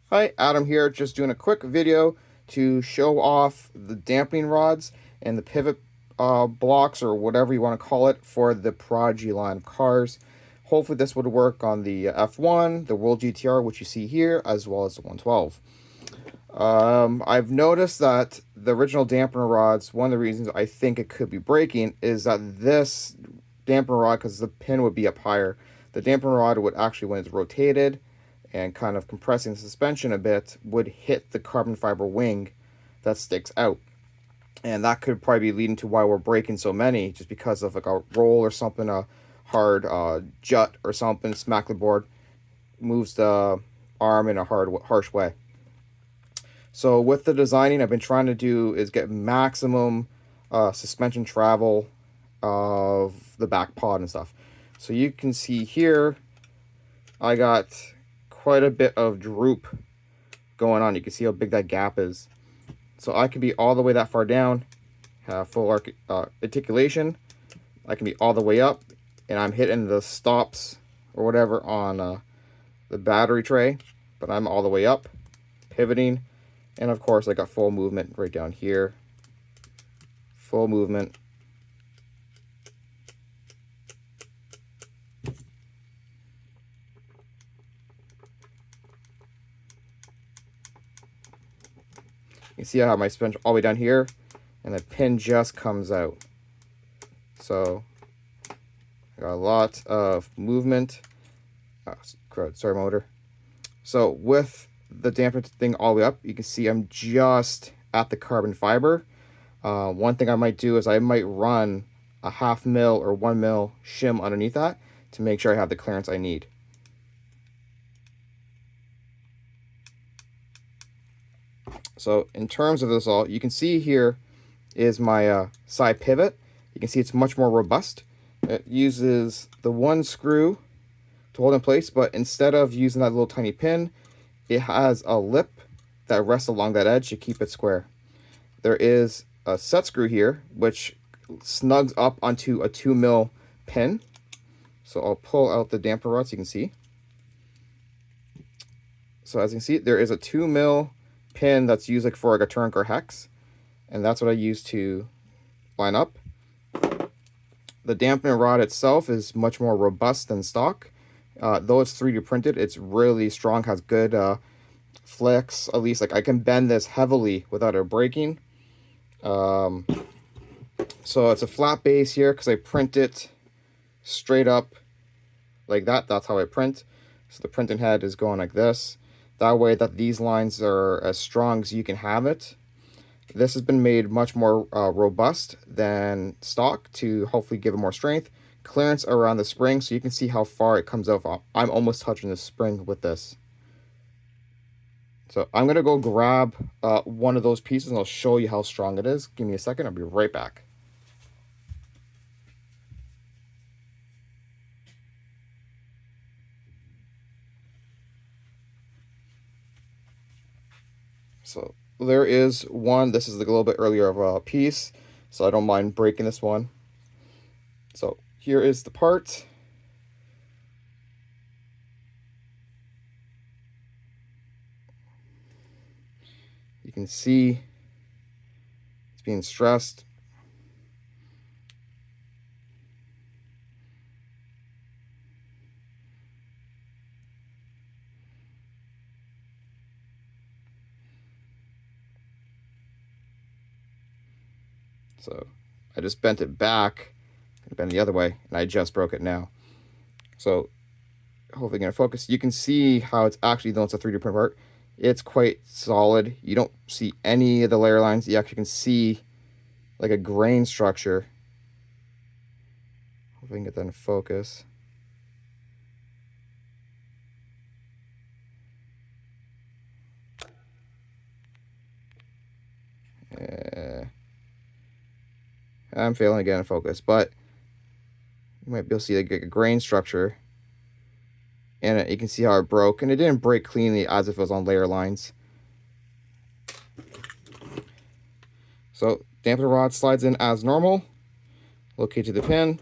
Hi, Adam here, just doing a quick video to show off the dampening rods and the pivot blocks, or whatever you want to call it, for the Prodigy line of cars. Hopefully this would work on the F1, the World GTR, which you see here, as well as the 112. I've noticed that the original dampener rods, one of the reasons I think it could be breaking is that this dampener rod, because the pin would be up higher, the dampener rod would actually, when it's rotated and kind of compressing the suspension a bit, would hit the carbon fiber wing that sticks out. And that could probably be leading to why we're breaking so many, just because of like a roll or something, a hard jut or something, smack the board, moves the arm in a harsh way. So with the designing I've been trying to do is get maximum suspension travel of the back pod and stuff. So you can see here, I got quite a bit of droop going on. You can see how big that gap is. So I can be all the way that far down, have full articulation. I can be all the way up, and I'm hitting the stops or whatever on the battery tray, but I'm all the way up, pivoting, and of course I got full movement right down here. Full movement. You see I have my suspension all the way down here, and the pin just comes out. So I got a lot of movement. Sorry, motor. So with the damper thing all the way up, you can see I'm just at the carbon fiber. One thing I might do is I might run a 1/2 mil or 1 mil shim underneath that to make sure I have the clearance I need. So in terms of this all, you can see here is my side pivot. You can see it's much more robust. It uses the one screw to hold in place, but instead of using that little tiny pin, it has a lip that rests along that edge to keep it square. There is a set screw here, which snugs up onto a 2 mil pin. So I'll pull out the damper rod so you can see. So as you can see, there is a 2 mil pin that's used like for like a turnk or hex, and that's what I use to line up. The dampener rod itself is much more robust than stock. Though it's 3D printed, it's really strong, has good flex. At least like I can bend this heavily without it breaking. So it's a flat base here because I print it straight up like that. That's how I print. So the printing head is going like this. That way that these lines are as strong as you can have it. This has been made much more robust than stock to hopefully give it more strength. Clearance around the spring, so you can see how far it comes out. I'm almost touching the spring with this. So I'm going to go grab one of those pieces and I'll show you how strong it is. Give me a second, I'll be right back. So there is one. This is a little bit earlier of a piece, so I don't mind breaking this one. So here is the part. You can see it's being stressed. So I just bent it back and bent the other way, and I just broke it now. So hopefully gonna focus. You can see how it's actually, though it's a 3D print part, it's quite solid. You don't see any of the layer lines. You actually can see like a grain structure. Hopefully I can get that in focus. I'm failing to get in focus, but you might be able to see like a grain structure. And you can see how it broke, and it didn't break cleanly as if it was on layer lines. So dampener rod slides in as normal. Locate to the pin.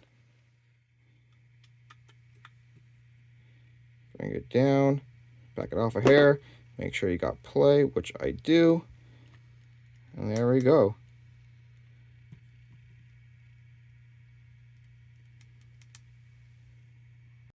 Bring it down. Back it off a hair. Make sure you got play, which I do. And there we go.